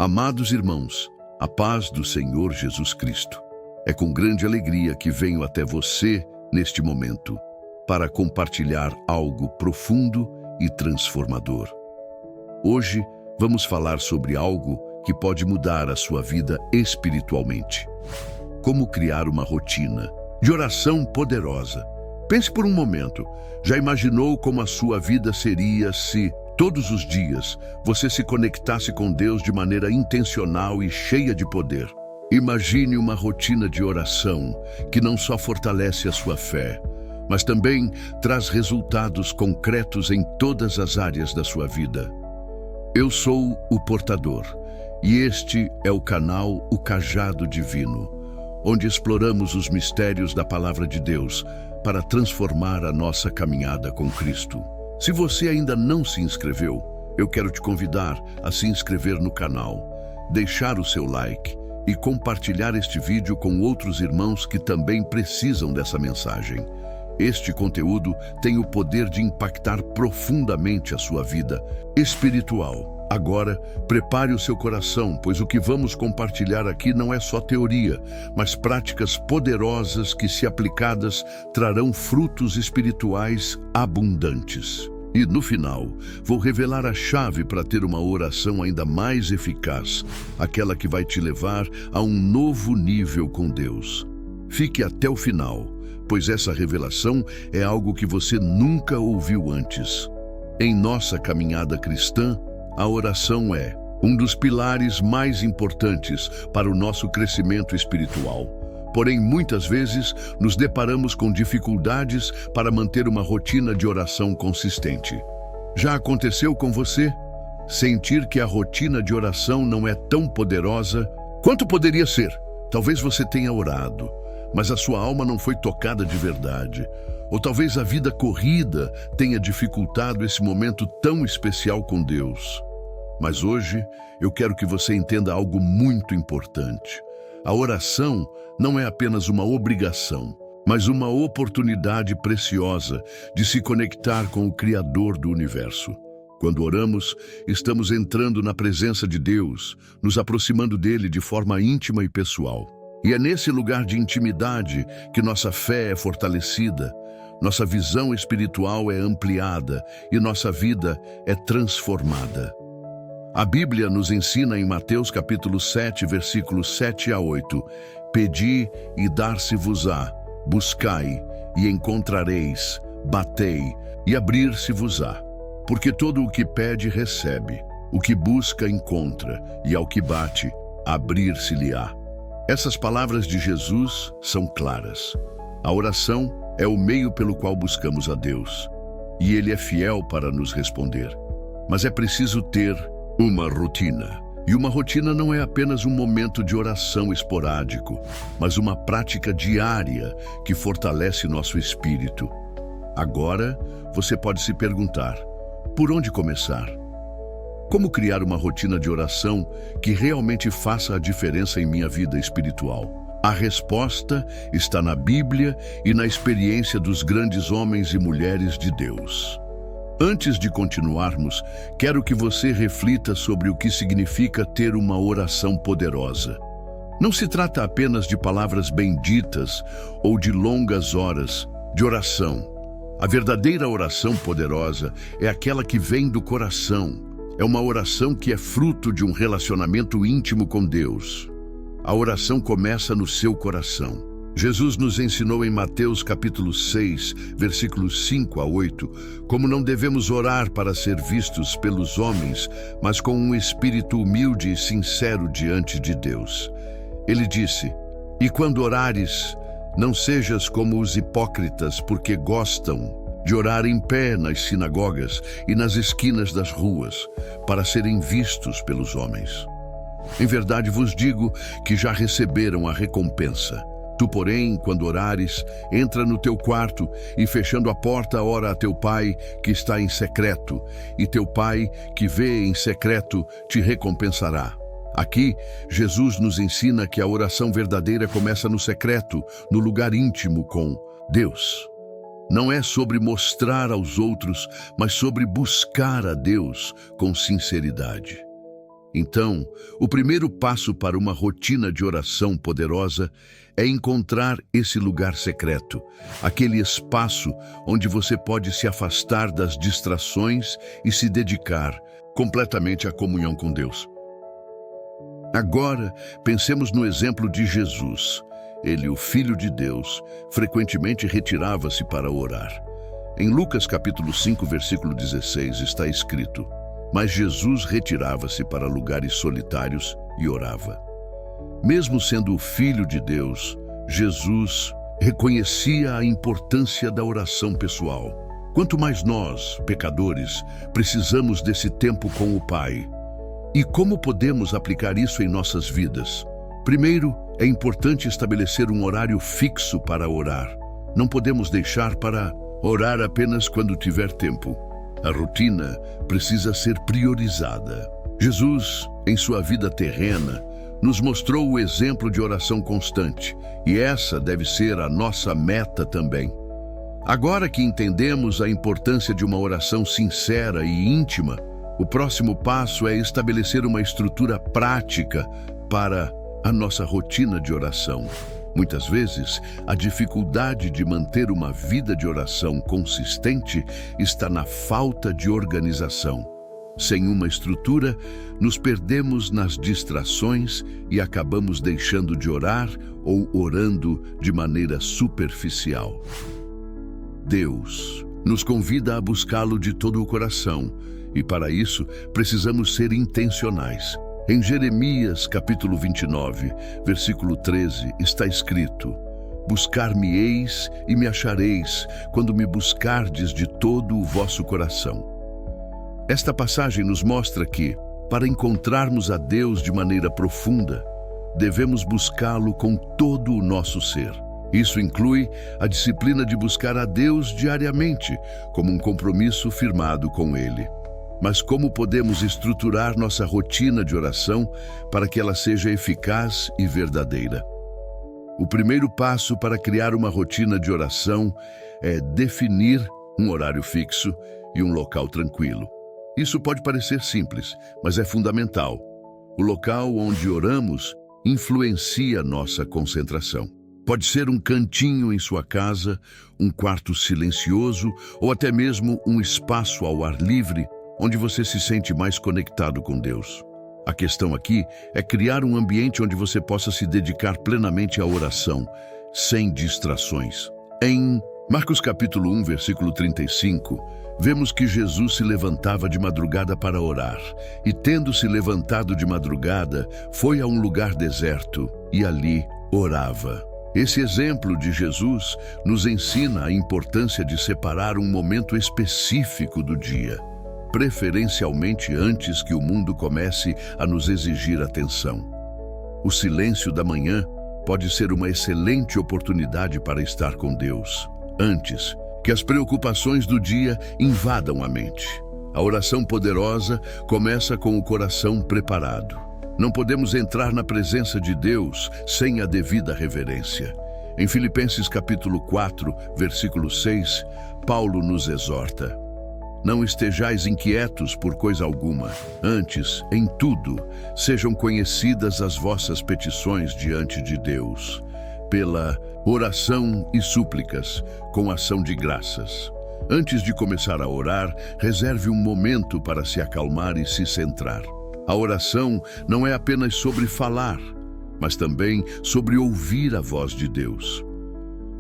Amados irmãos, a paz do Senhor Jesus Cristo. É com grande alegria que venho até você neste momento para compartilhar algo profundo e transformador. Hoje vamos falar sobre algo que pode mudar a sua vida espiritualmente. Como criar uma rotina de oração poderosa. Pense por um momento, já imaginou como a sua vida seria se todos os dias você se conectasse com Deus de maneira intencional e cheia de poder? Imagine uma rotina de oração que não só fortalece a sua fé, mas também traz resultados concretos em todas as áreas da sua vida. Eu sou o portador e este é o canal O Cajado Divino, onde exploramos os mistérios da Palavra de Deus para transformar a nossa caminhada com Cristo. Se você ainda não se inscreveu, eu quero te convidar a se inscrever no canal, deixar o seu like e compartilhar este vídeo com outros irmãos que também precisam dessa mensagem. Este conteúdo tem o poder de impactar profundamente a sua vida espiritual. Agora, prepare o seu coração, pois o que vamos compartilhar aqui não é só teoria, mas práticas poderosas que, se aplicadas, trarão frutos espirituais abundantes. E, no final, vou revelar a chave para ter uma oração ainda mais eficaz, aquela que vai te levar a um novo nível com Deus. Fique até o final, pois essa revelação é algo que você nunca ouviu antes. Em nossa caminhada cristã, a oração é um dos pilares mais importantes para o nosso crescimento espiritual. Porém, muitas vezes, nos deparamos com dificuldades para manter uma rotina de oração consistente. Já aconteceu com você? Sentir que a rotina de oração não é tão poderosa quanto poderia ser? Talvez você tenha orado, mas a sua alma não foi tocada de verdade. Ou talvez a vida corrida tenha dificultado esse momento tão especial com Deus. Mas hoje eu quero que você entenda algo muito importante. A oração não é apenas uma obrigação, mas uma oportunidade preciosa de se conectar com o Criador do universo. Quando oramos, estamos entrando na presença de Deus, nos aproximando dele de forma íntima e pessoal. E é nesse lugar de intimidade que nossa fé é fortalecida, nossa visão espiritual é ampliada e nossa vida é transformada. A Bíblia nos ensina em Mateus capítulo 7, versículos 7 a 8, Pedi e dar-se-vos-á, buscai e encontrareis, batei e abrir-se-vos-á. Porque todo o que pede recebe, o que busca encontra, e ao que bate, abrir-se-lhe-á. Essas palavras de Jesus são claras. A oração é o meio pelo qual buscamos a Deus, e Ele é fiel para nos responder. Mas é preciso ter uma rotina. E uma rotina não é apenas um momento de oração esporádico, mas uma prática diária que fortalece nosso espírito. Agora, você pode se perguntar, por onde começar? Como criar uma rotina de oração que realmente faça a diferença em minha vida espiritual? A resposta está na Bíblia e na experiência dos grandes homens e mulheres de Deus. Antes de continuarmos, quero que você reflita sobre o que significa ter uma oração poderosa. Não se trata apenas de palavras benditas ou de longas horas de oração. A verdadeira oração poderosa é aquela que vem do coração. É uma oração que é fruto de um relacionamento íntimo com Deus. A oração começa no seu coração. Jesus nos ensinou em Mateus capítulo 6, versículos 5 a 8, como não devemos orar para ser vistos pelos homens, mas com um espírito humilde e sincero diante de Deus. Ele disse, e quando orares, não sejas como os hipócritas, porque gostam de orar em pé nas sinagogas e nas esquinas das ruas, para serem vistos pelos homens. Em verdade vos digo que já receberam a recompensa. Tu, porém, quando orares, entra no teu quarto e, fechando a porta, ora a teu pai que está em secreto, e teu pai que vê em secreto te recompensará. Aqui, Jesus nos ensina que a oração verdadeira começa no secreto, no lugar íntimo com Deus. Não é sobre mostrar aos outros, mas sobre buscar a Deus com sinceridade. Então, o primeiro passo para uma rotina de oração poderosa é encontrar esse lugar secreto, aquele espaço onde você pode se afastar das distrações e se dedicar completamente à comunhão com Deus. Agora, pensemos no exemplo de Jesus. Ele, o Filho de Deus, frequentemente retirava-se para orar. Em Lucas capítulo 5, versículo 16, está escrito: "Mas Jesus retirava-se para lugares solitários e orava." Mesmo sendo o Filho de Deus, Jesus reconhecia a importância da oração pessoal. Quanto mais nós, pecadores, precisamos desse tempo com o Pai. E como podemos aplicar isso em nossas vidas? Primeiro, é importante estabelecer um horário fixo para orar. Não podemos deixar para orar apenas quando tiver tempo. A rotina precisa ser priorizada. Jesus, em sua vida terrena, nos mostrou o exemplo de oração constante, e essa deve ser a nossa meta também. Agora que entendemos a importância de uma oração sincera e íntima, o próximo passo é estabelecer uma estrutura prática para a nossa rotina de oração. Muitas vezes, a dificuldade de manter uma vida de oração consistente está na falta de organização. Sem uma estrutura, nos perdemos nas distrações e acabamos deixando de orar ou orando de maneira superficial. Deus nos convida a buscá-lo de todo o coração, e para isso precisamos ser intencionais. Em Jeremias capítulo 29, versículo 13, está escrito: "Buscar-me-eis e me achareis, quando me buscardes de todo o vosso coração." Esta passagem nos mostra que, para encontrarmos a Deus de maneira profunda, devemos buscá-lo com todo o nosso ser. Isso inclui a disciplina de buscar a Deus diariamente, como um compromisso firmado com Ele. Mas como podemos estruturar nossa rotina de oração para que ela seja eficaz e verdadeira? O primeiro passo para criar uma rotina de oração é definir um horário fixo e um local tranquilo. Isso pode parecer simples, mas é fundamental. O local onde oramos influencia nossa concentração. Pode ser um cantinho em sua casa, um quarto silencioso ou até mesmo um espaço ao ar livre, onde você se sente mais conectado com Deus. A questão aqui é criar um ambiente onde você possa se dedicar plenamente à oração, sem distrações. Em Marcos capítulo 1, versículo 35, vemos que Jesus se levantava de madrugada para orar, e tendo se levantado de madrugada, foi a um lugar deserto, e ali orava. Esse exemplo de Jesus nos ensina a importância de separar um momento específico do dia, preferencialmente antes que o mundo comece a nos exigir atenção. O silêncio da manhã pode ser uma excelente oportunidade para estar com Deus, antes que as preocupações do dia invadam a mente. A oração poderosa começa com o coração preparado. Não podemos entrar na presença de Deus sem a devida reverência. Em Filipenses capítulo 4, versículo 6, Paulo nos exorta: "Não estejais inquietos por coisa alguma, antes, em tudo, sejam conhecidas as vossas petições diante de Deus, pela oração e súplicas, com ação de graças." Antes de começar a orar, reserve um momento para se acalmar e se centrar. A oração não é apenas sobre falar, mas também sobre ouvir a voz de Deus.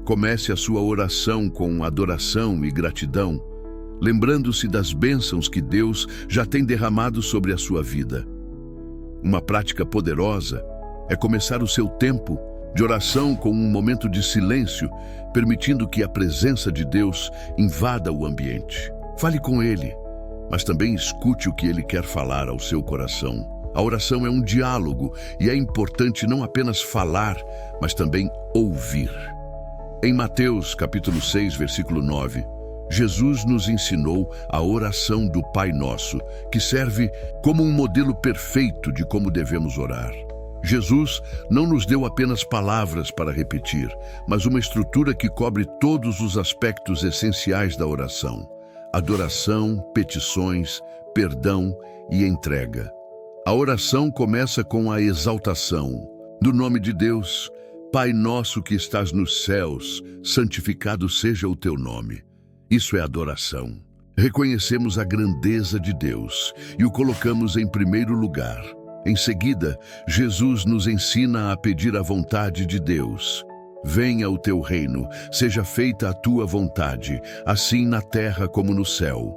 Comece a sua oração com adoração e gratidão, lembrando-se das bênçãos que Deus já tem derramado sobre a sua vida. Uma prática poderosa é começar o seu tempo de oração com um momento de silêncio, permitindo que a presença de Deus invada o ambiente. Fale com Ele, mas também escute o que Ele quer falar ao seu coração. A oração é um diálogo e é importante não apenas falar, mas também ouvir. Em Mateus capítulo 6, versículo 9, Jesus nos ensinou a oração do Pai Nosso, que serve como um modelo perfeito de como devemos orar. Jesus não nos deu apenas palavras para repetir, mas uma estrutura que cobre todos os aspectos essenciais da oração: adoração, petições, perdão e entrega. A oração começa com a exaltação do nome de Deus. Pai nosso que estás nos céus, santificado seja o teu nome. Isso é adoração. Reconhecemos a grandeza de Deus e o colocamos em primeiro lugar. Em seguida, Jesus nos ensina a pedir a vontade de Deus. Venha o teu reino, seja feita a tua vontade, assim na terra como no céu.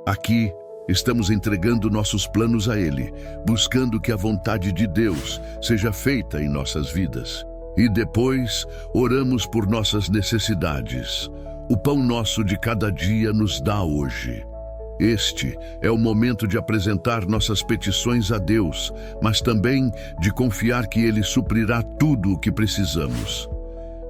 Aqui, estamos entregando nossos planos a Ele, buscando que a vontade de Deus seja feita em nossas vidas. E depois, oramos por nossas necessidades. O pão nosso de cada dia nos dá hoje. Este é o momento de apresentar nossas petições a Deus, mas também de confiar que Ele suprirá tudo o que precisamos.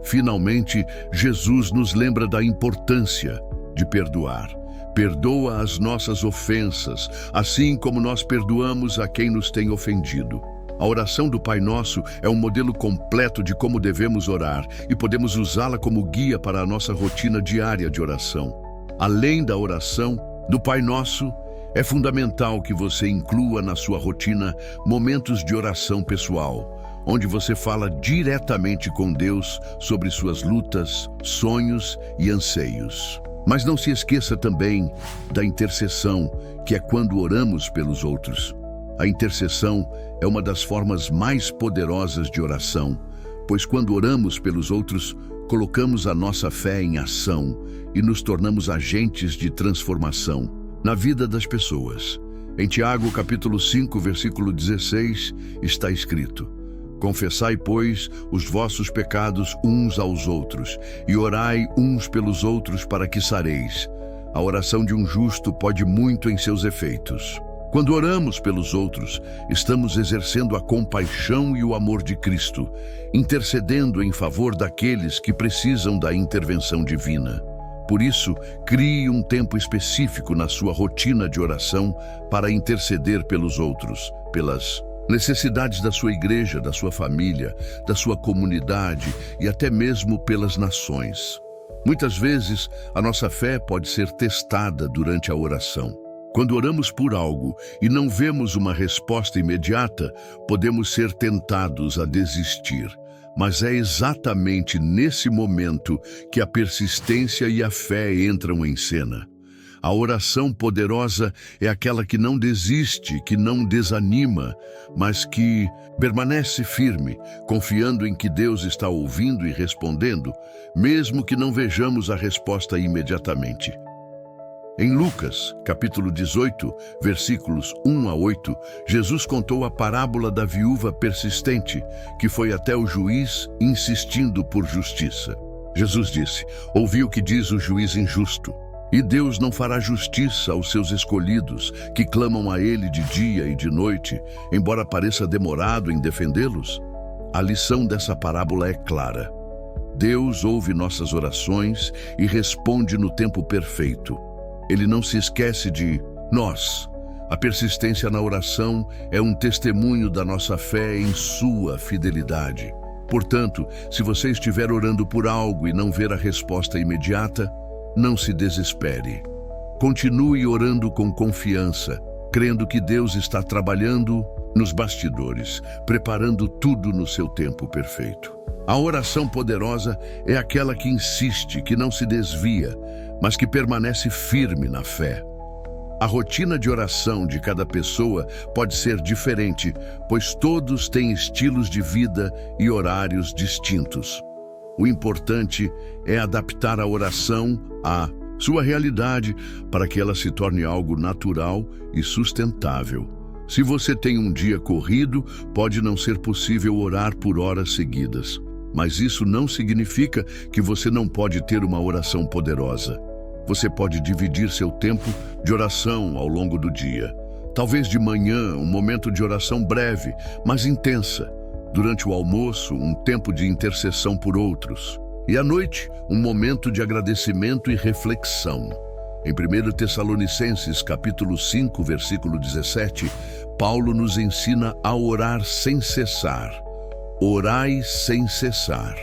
Finalmente, Jesus nos lembra da importância de perdoar. Perdoa as nossas ofensas, assim como nós perdoamos a quem nos tem ofendido. A oração do Pai Nosso é um modelo completo de como devemos orar e podemos usá-la como guia para a nossa rotina diária de oração. Além da oração do Pai Nosso, é fundamental que você inclua na sua rotina momentos de oração pessoal, onde você fala diretamente com Deus sobre suas lutas, sonhos e anseios. Mas não se esqueça também da intercessão, que é quando oramos pelos outros. A intercessão é uma das formas mais poderosas de oração, pois quando oramos pelos outros, colocamos a nossa fé em ação e nos tornamos agentes de transformação na vida das pessoas. Em Tiago, capítulo 5, versículo 16, está escrito: Confessai, pois, os vossos pecados uns aos outros, e orai uns pelos outros para que sareis. A oração de um justo pode muito em seus efeitos. Quando oramos pelos outros, estamos exercendo a compaixão e o amor de Cristo, intercedendo em favor daqueles que precisam da intervenção divina. Por isso, crie um tempo específico na sua rotina de oração para interceder pelos outros, pelas necessidades da sua igreja, da sua família, da sua comunidade e até mesmo pelas nações. Muitas vezes, a nossa fé pode ser testada durante a oração. Quando oramos por algo e não vemos uma resposta imediata, podemos ser tentados a desistir. Mas é exatamente nesse momento que a persistência e a fé entram em cena. A oração poderosa é aquela que não desiste, que não desanima, mas que permanece firme, confiando em que Deus está ouvindo e respondendo, mesmo que não vejamos a resposta imediatamente. Em Lucas, capítulo 18, versículos 1 a 8, Jesus contou a parábola da viúva persistente, que foi até o juiz insistindo por justiça. Jesus disse: ouvi o que diz o juiz injusto. E Deus não fará justiça aos seus escolhidos, que clamam a Ele de dia e de noite, embora pareça demorado em defendê-los? A lição dessa parábola é clara. Deus ouve nossas orações e responde no tempo perfeito. Ele não se esquece de nós. A persistência na oração é um testemunho da nossa fé em sua fidelidade. Portanto, se você estiver orando por algo e não ver a resposta imediata, não se desespere. Continue orando com confiança, crendo que Deus está trabalhando nos bastidores, preparando tudo no seu tempo perfeito. A oração poderosa é aquela que insiste, que não se desvia, mas que permanece firme na fé. A rotina de oração de cada pessoa pode ser diferente, pois todos têm estilos de vida e horários distintos. O importante é adaptar a oração à sua realidade para que ela se torne algo natural e sustentável. Se você tem um dia corrido, pode não ser possível orar por horas seguidas. Mas isso não significa que você não pode ter uma oração poderosa. Você pode dividir seu tempo de oração ao longo do dia. Talvez de manhã, um momento de oração breve, mas intensa. Durante o almoço, um tempo de intercessão por outros. E à noite, um momento de agradecimento e reflexão. Em 1 Tessalonicenses, capítulo 5, versículo 17, Paulo nos ensina a orar sem cessar. Orai sem cessar.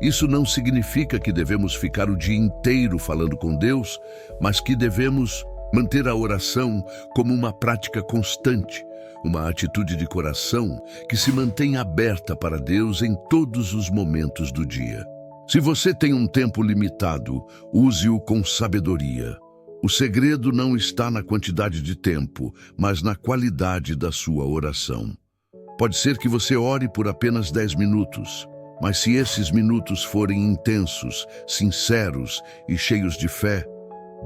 Isso não significa que devemos ficar o dia inteiro falando com Deus, mas que devemos manter a oração como uma prática constante, uma atitude de coração que se mantém aberta para Deus em todos os momentos do dia. Se você tem um tempo limitado, use-o com sabedoria. O segredo não está na quantidade de tempo, mas na qualidade da sua oração. Pode ser que você ore por apenas 10 minutos, mas se esses minutos forem intensos, sinceros e cheios de fé,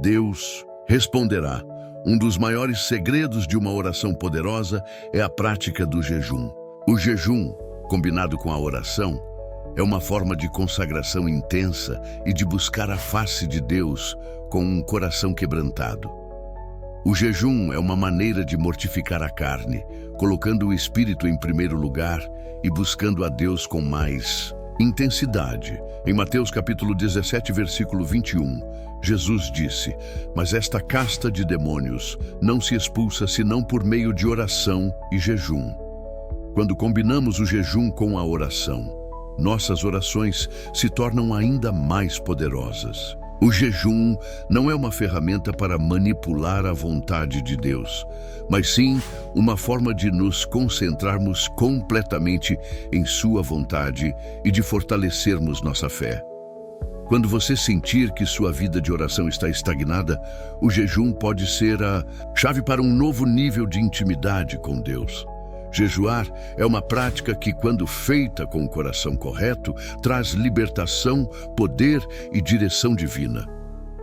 Deus responderá. Um dos maiores segredos de uma oração poderosa é a prática do jejum. O jejum, combinado com a oração, é uma forma de consagração intensa e de buscar a face de Deus com um coração quebrantado. O jejum é uma maneira de mortificar a carne, colocando o espírito em primeiro lugar e buscando a Deus com mais intensidade. Em Mateus capítulo 17, versículo 21, Jesus disse: "Mas esta casta de demônios não se expulsa senão por meio de oração e jejum." Quando combinamos o jejum com a oração, nossas orações se tornam ainda mais poderosas. O jejum não é uma ferramenta para manipular a vontade de Deus, mas sim uma forma de nos concentrarmos completamente em sua vontade e de fortalecermos nossa fé. Quando você sentir que sua vida de oração está estagnada, o jejum pode ser a chave para um novo nível de intimidade com Deus. Jejuar é uma prática que, quando feita com o coração correto, traz libertação, poder e direção divina.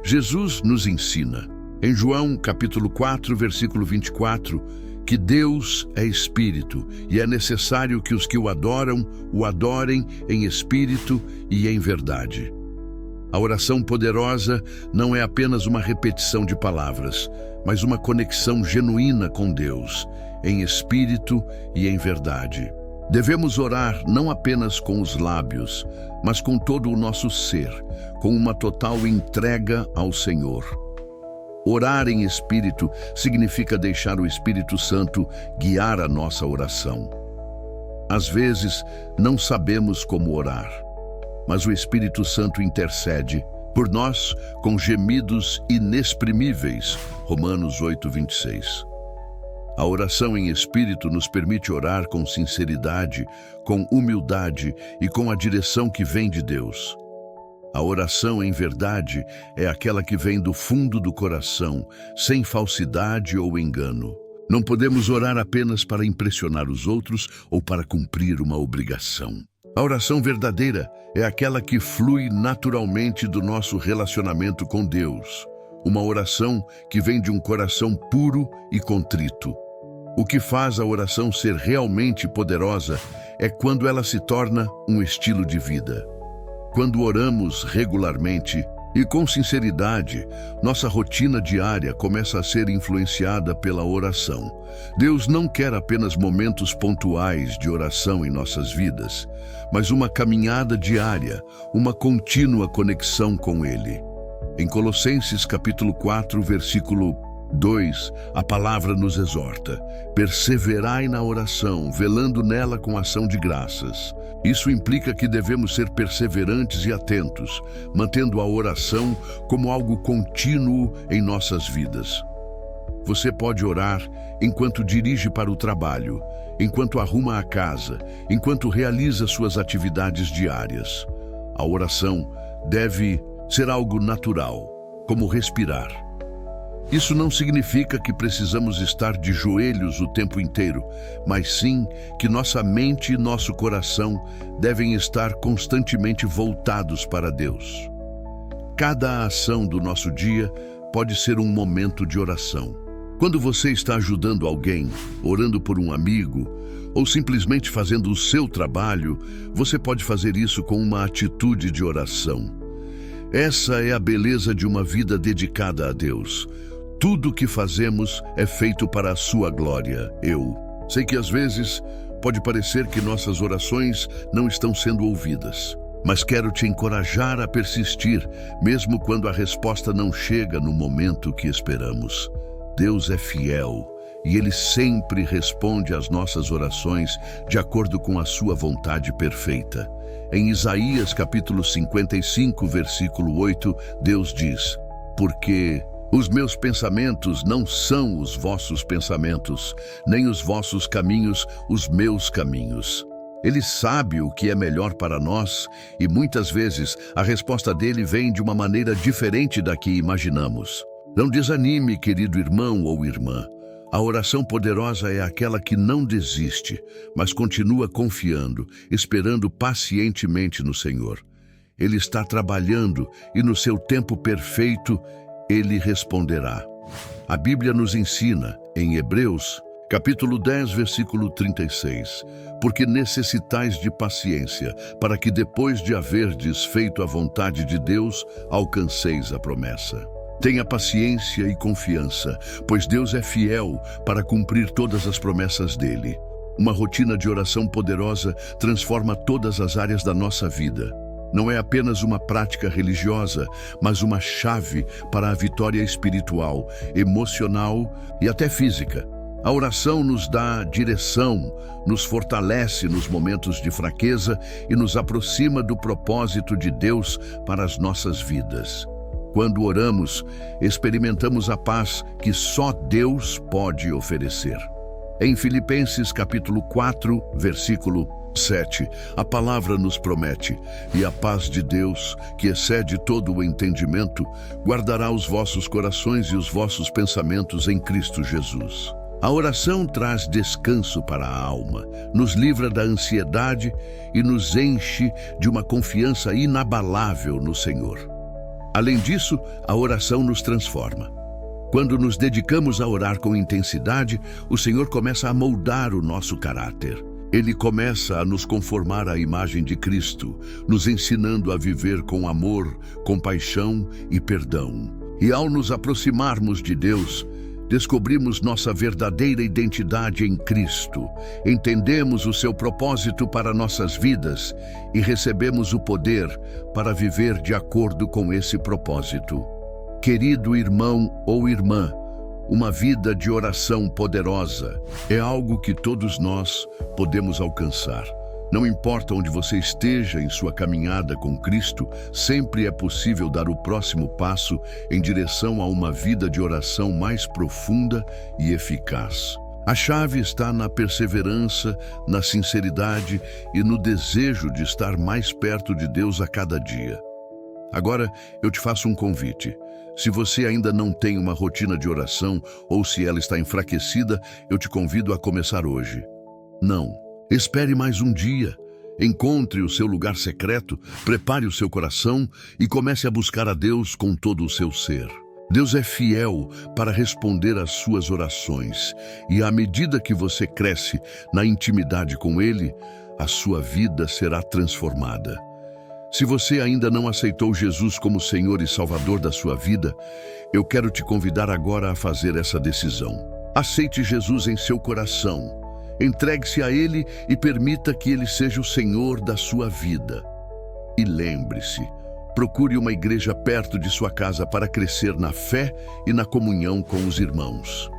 Jesus nos ensina, em João capítulo 4, versículo 24, que Deus é Espírito e é necessário que os que o adorem em espírito e em verdade. A oração poderosa não é apenas uma repetição de palavras, mas uma conexão genuína com Deus, em espírito e em verdade. Devemos orar não apenas com os lábios, mas com todo o nosso ser, com uma total entrega ao Senhor. Orar em espírito significa deixar o Espírito Santo guiar a nossa oração. Às vezes, não sabemos como orar, mas o Espírito Santo intercede por nós com gemidos inexprimíveis. Romanos 8, 26. A oração em espírito nos permite orar com sinceridade, com humildade e com a direção que vem de Deus. A oração em verdade é aquela que vem do fundo do coração, sem falsidade ou engano. Não podemos orar apenas para impressionar os outros ou para cumprir uma obrigação. A oração verdadeira é aquela que flui naturalmente do nosso relacionamento com Deus. Uma oração que vem de um coração puro e contrito. O que faz a oração ser realmente poderosa é quando ela se torna um estilo de vida. Quando oramos regularmente e com sinceridade, nossa rotina diária começa a ser influenciada pela oração. Deus não quer apenas momentos pontuais de oração em nossas vidas, mas uma caminhada diária, uma contínua conexão com Ele. Em Colossenses capítulo 4, versículo 2, a palavra nos exorta: perseverai na oração, velando nela com ação de graças. Isso implica que devemos ser perseverantes e atentos, mantendo a oração como algo contínuo em nossas vidas. Você pode orar enquanto dirige para o trabalho, enquanto arruma a casa, enquanto realiza suas atividades diárias. A oração deve ser algo natural, como respirar. Isso não significa que precisamos estar de joelhos o tempo inteiro, mas sim que nossa mente e nosso coração devem estar constantemente voltados para Deus. Cada ação do nosso dia pode ser um momento de oração. Quando você está ajudando alguém, orando por um amigo, ou simplesmente fazendo o seu trabalho, você pode fazer isso com uma atitude de oração. Essa é a beleza de uma vida dedicada a Deus. Tudo o que fazemos é feito para a sua glória. Eu sei que às vezes pode parecer que nossas orações não estão sendo ouvidas, mas quero te encorajar a persistir, mesmo quando a resposta não chega no momento que esperamos. Deus é fiel e Ele sempre responde às nossas orações de acordo com a sua vontade perfeita. Em Isaías capítulo 55, versículo 8, Deus diz: porque Os meus pensamentos não são os vossos pensamentos, nem os vossos caminhos os meus caminhos. Ele sabe o que é melhor para nós e muitas vezes a resposta dele vem de uma maneira diferente da que imaginamos. Não desanime, querido irmão ou irmã. A oração poderosa é aquela que não desiste, mas continua confiando, esperando pacientemente no Senhor. Ele está trabalhando e no seu tempo perfeito, Ele responderá. A Bíblia nos ensina, em Hebreus, capítulo 10, versículo 36, porque necessitais de paciência, para que depois de haverdes feito a vontade de Deus, alcanceis a promessa. Tenha paciência e confiança, pois Deus é fiel para cumprir todas as promessas dele. Uma rotina de oração poderosa transforma todas as áreas da nossa vida. Não é apenas uma prática religiosa, mas uma chave para a vitória espiritual, emocional e até física. A oração nos dá direção, nos fortalece nos momentos de fraqueza e nos aproxima do propósito de Deus para as nossas vidas. Quando oramos, experimentamos a paz que só Deus pode oferecer. Em Filipenses capítulo 4, versículo 7, a palavra nos promete: e a paz de Deus, que excede todo o entendimento, guardará os vossos corações e os vossos pensamentos em Cristo Jesus. A oração traz descanso para a alma, nos livra da ansiedade e nos enche de uma confiança inabalável no Senhor. Além disso, a oração nos transforma. Quando nos dedicamos a orar com intensidade, o Senhor começa a moldar o nosso caráter. Ele começa a nos conformar à imagem de Cristo, nos ensinando a viver com amor, compaixão e perdão. E ao nos aproximarmos de Deus, descobrimos nossa verdadeira identidade em Cristo, entendemos o seu propósito para nossas vidas e recebemos o poder para viver de acordo com esse propósito. Querido irmão ou irmã, uma vida de oração poderosa é algo que todos nós podemos alcançar. Não importa onde você esteja em sua caminhada com Cristo, sempre é possível dar o próximo passo em direção a uma vida de oração mais profunda e eficaz. A chave está na perseverança, na sinceridade e no desejo de estar mais perto de Deus a cada dia. Agora, eu te faço um convite. Se você ainda não tem uma rotina de oração ou se ela está enfraquecida, eu te convido a começar hoje. Não, espere mais um dia. Encontre o seu lugar secreto, prepare o seu coração e comece a buscar a Deus com todo o seu ser. Deus é fiel para responder às suas orações e à medida que você cresce na intimidade com Ele, a sua vida será transformada. Se você ainda não aceitou Jesus como Senhor e Salvador da sua vida, eu quero te convidar agora a fazer essa decisão. Aceite Jesus em seu coração, entregue-se a Ele e permita que Ele seja o Senhor da sua vida. E lembre-se, procure uma igreja perto de sua casa para crescer na fé e na comunhão com os irmãos.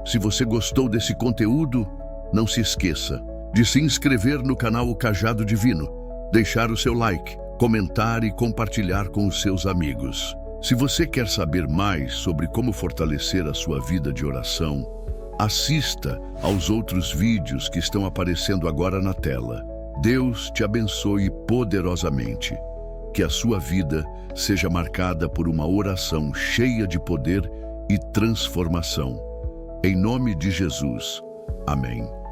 Se você gostou desse conteúdo, não se esqueça de se inscrever no canal O Cajado Divino, deixar o seu like, comentar e compartilhar com os seus amigos. Se você quer saber mais sobre como fortalecer a sua vida de oração, assista aos outros vídeos que estão aparecendo agora na tela. Deus te abençoe poderosamente. Que a sua vida seja marcada por uma oração cheia de poder e transformação. Em nome de Jesus. Amém.